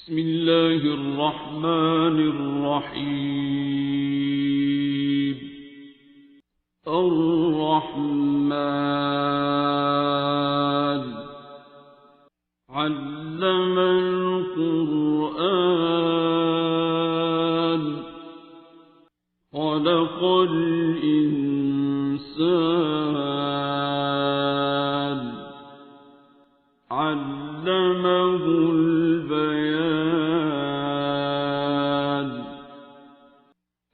بسم الله الرحمن الرحيم. الرحمن علم القرآن خلق الإنسان علمه البيان.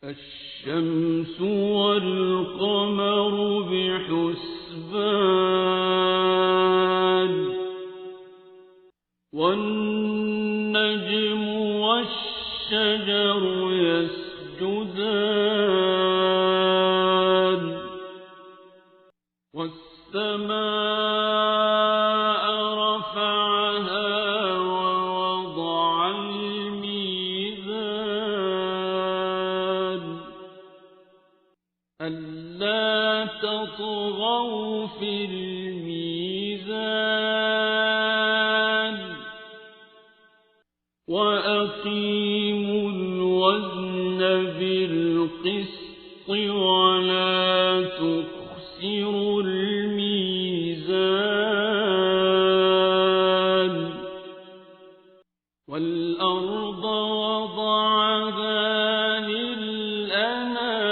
الشمس والقمر بحسبان والنجم والشجر يسجدان والسماء رفعها ووضع الميزان ألا تطغوا في الميزان وأقيموا الوزن بالقسط ولا تخسروا الميزان. والأرض وضعها للأنام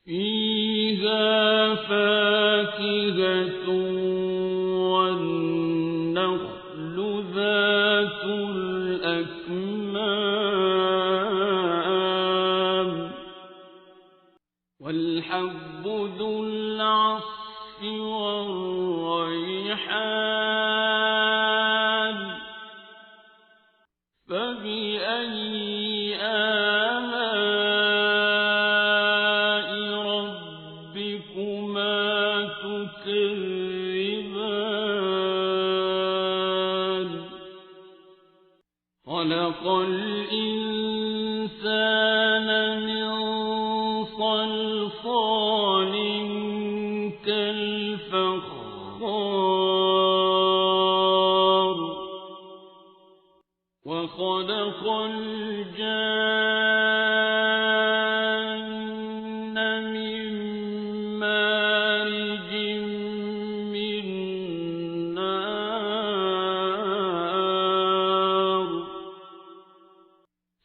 فيها فاكهة والنخل ذات الأكمام والحب ذو العصف والريحان فبأي آلاء ربكما تكذبان. خلق الإنسان من صلصال كالفخار وخلق الجان من مارج من نار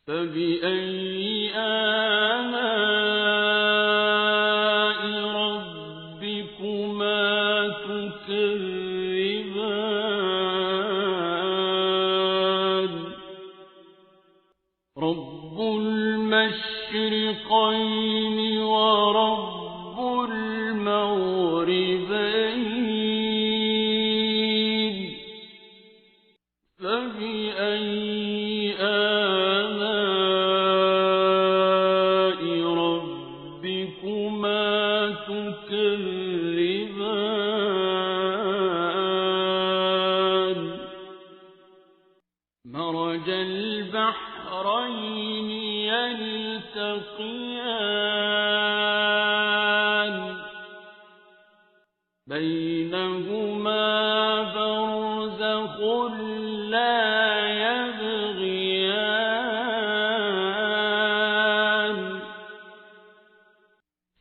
فبأي آلاء ربكما تكذبان. رب المشرقين ورب المغربين فبأي آلاء ربكما تكذبان. مرج البحرين يلتقيان بينهما برزخ لا يبغيان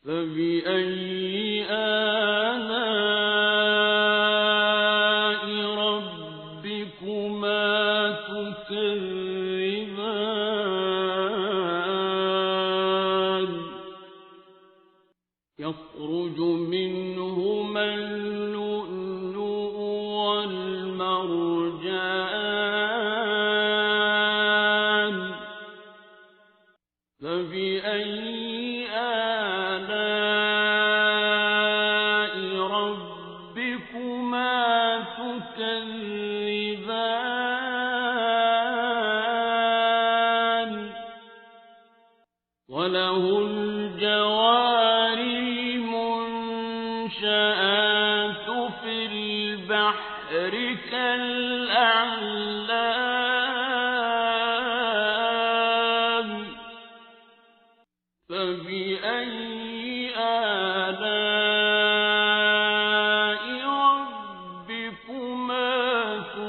فبأي آلاء ربكما تكذبان. يخرج منهما اللؤلؤ والمرجان فبأي آلاء ربكما تكذبان. وله الجوار المنشآت في البحر كالأعلام فبأي آلاء ربكما تكذبان.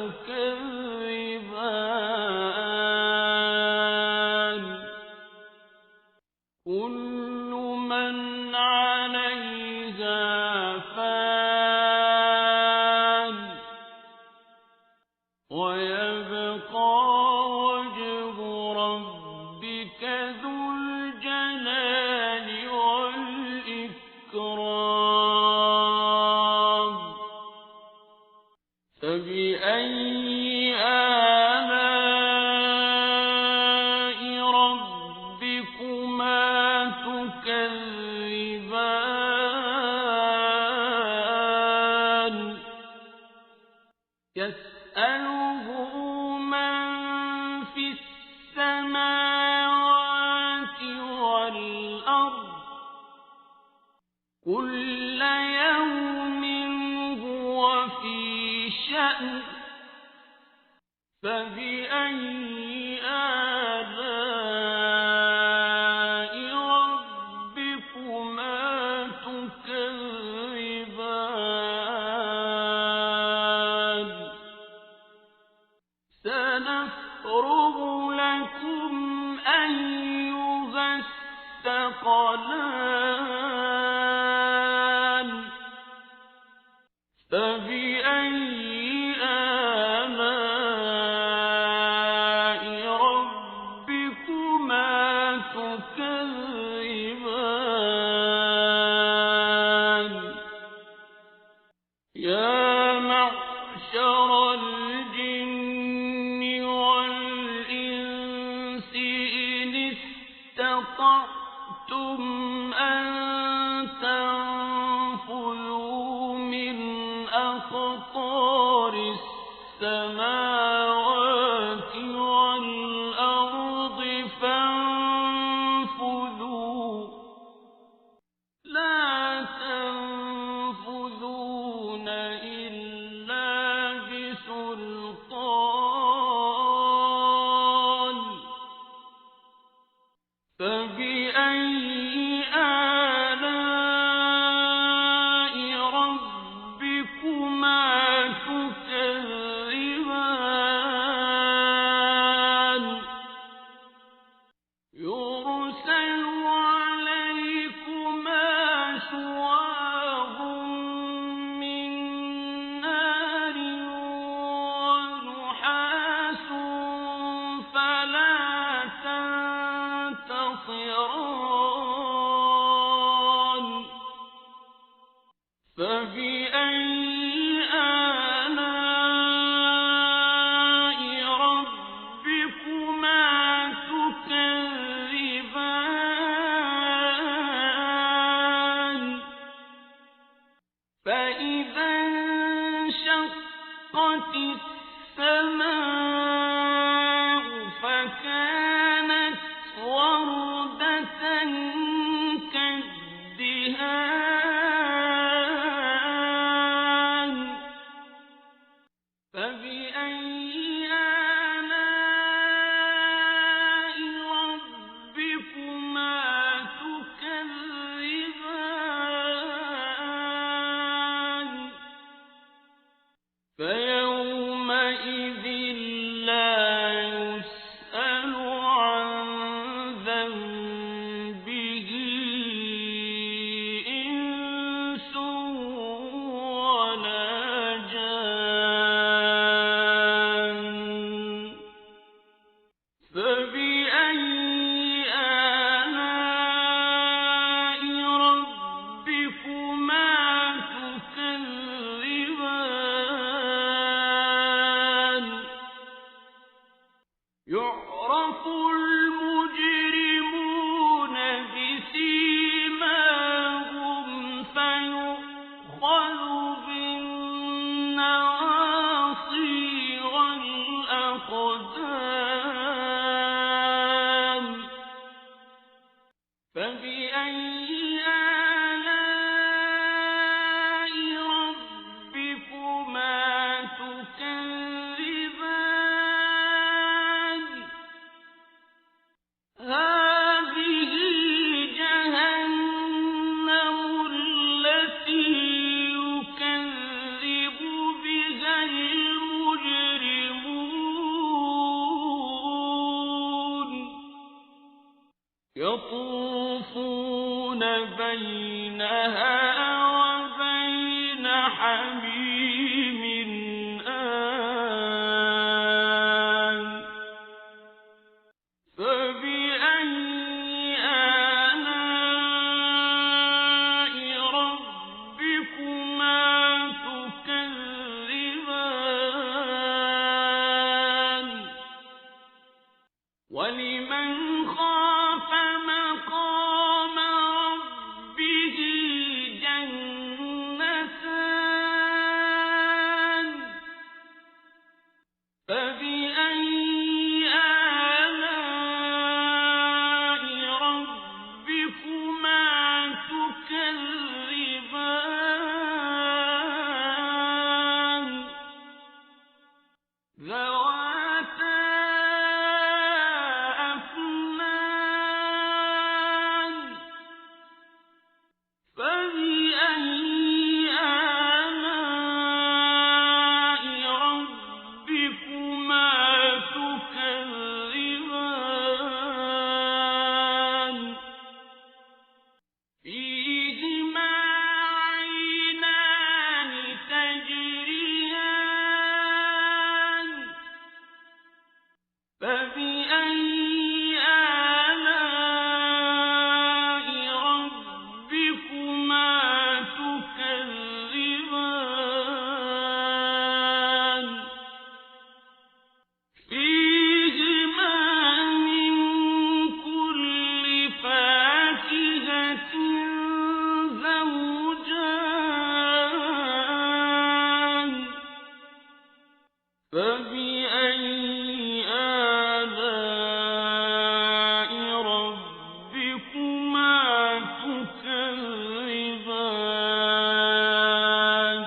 فبأي آلاء ربكما تكذبان يسأله من في السماوات والأرض كل يوم هو في شأن فبأي آلاء ربكما تكذبان سنفرغ لكم أيها الثقلان فبأي آلاء ربكما تكذبان يا معشر الجن والإنس إن استطعتم أن تنفذوا من أقطار السماوات والأرض فانفذوا لا تنفذون إلا بسلطان فبأي آلاء ربكما تكذبان يرسل عليكما شواظ من نار ونحاس فلا تنتصران فبأي آلاء ربكما تكذبان فإذا انشقت السماء فكانت وردة كالدهان فبأي آلاء ربكما تكذبان فيومئذ لا يسأل عن ذنبه إنس ولا جان فبأي آلاء ربكما تكذبان يعرف المجرمون بسيماهم فيؤخذ بالنواصي والأقدام فبأي آلاء ربكما تكذبان هذه جهنم التي يكذب بها المجرمون يطوفون بينها وبين حميم آن فبأي آلاء ربكما تكذبان ذواتا أفنان فبأي آلاء ربكما تكذبان فيهما عينان تجريان فبأي آلاء ربكما تكذبان فيهما من كل فاكهة زوجان فبأي آلاء ربكما تكذبان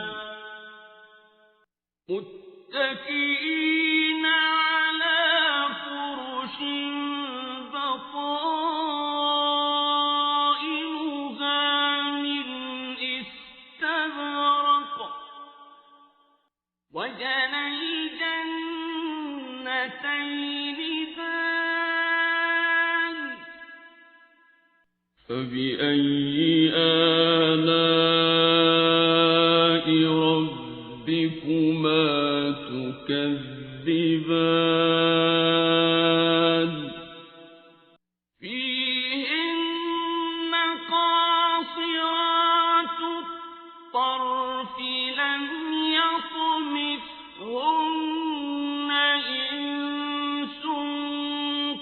متكئين على فرش بطائنها من استبرق وجنى الجنتين دان فبأي آلاء ربكما تكذبان فيهن قاصرات الطرف لم يطمثهن إنس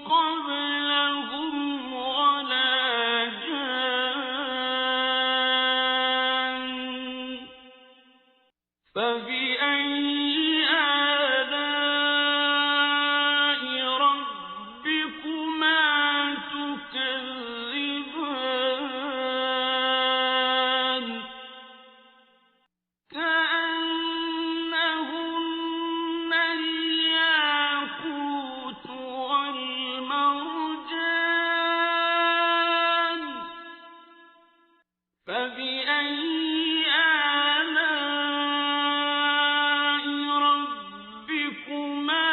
قبلهم ولا جان فبأي آلاء ربكما تكذبان كأنهن الياقوت والمرجان فبأي آلاء ربكما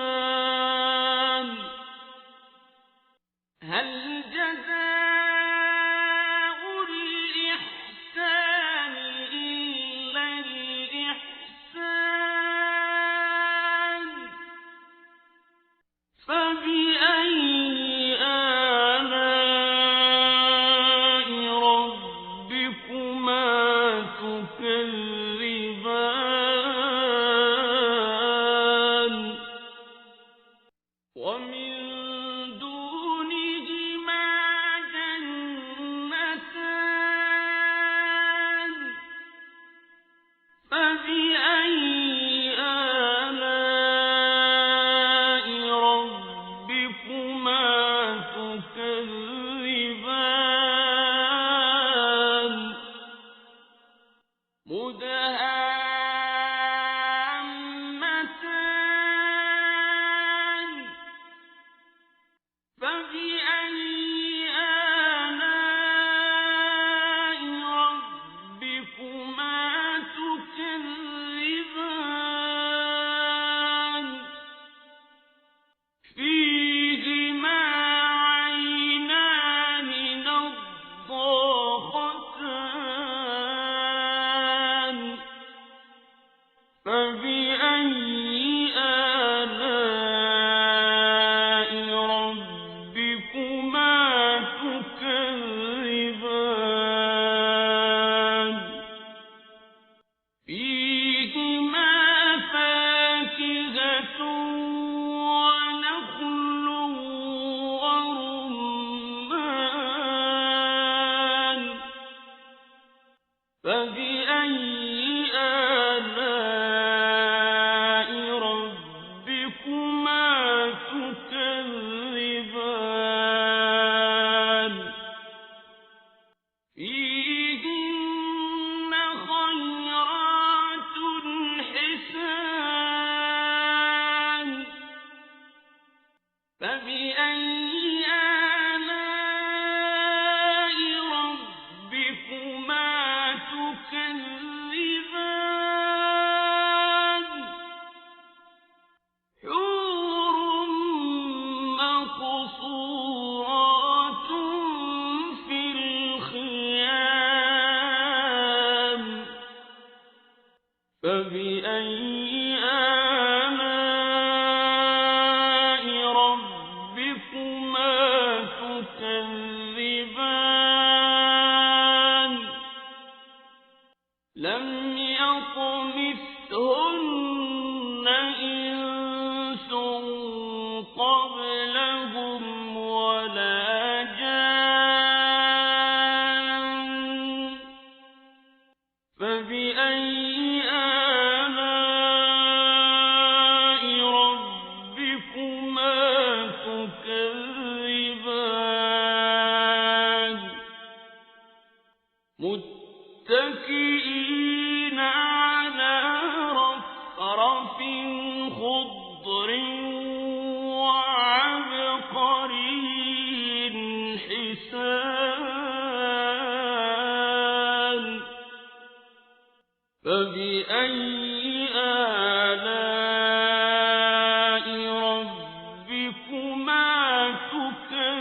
تكذبان هل جزاء الإحسان إلا الإحسان فبأي آلاء ربكما تكذبان ومن دونهما جنتان فبأي آلاء ربكما تكذبان مدهامتان فبأي آلاء ربكما تكذبان فيهما عينان نضاختان فبأي آلاء ربكما تكذبان لم يطمثهن إنس قبلهم ولا جان فبأي آلاء ربكما تكذبان متكئين على رفرف خضر وعبقري حسان فبأي آلاء ربكما تكذبان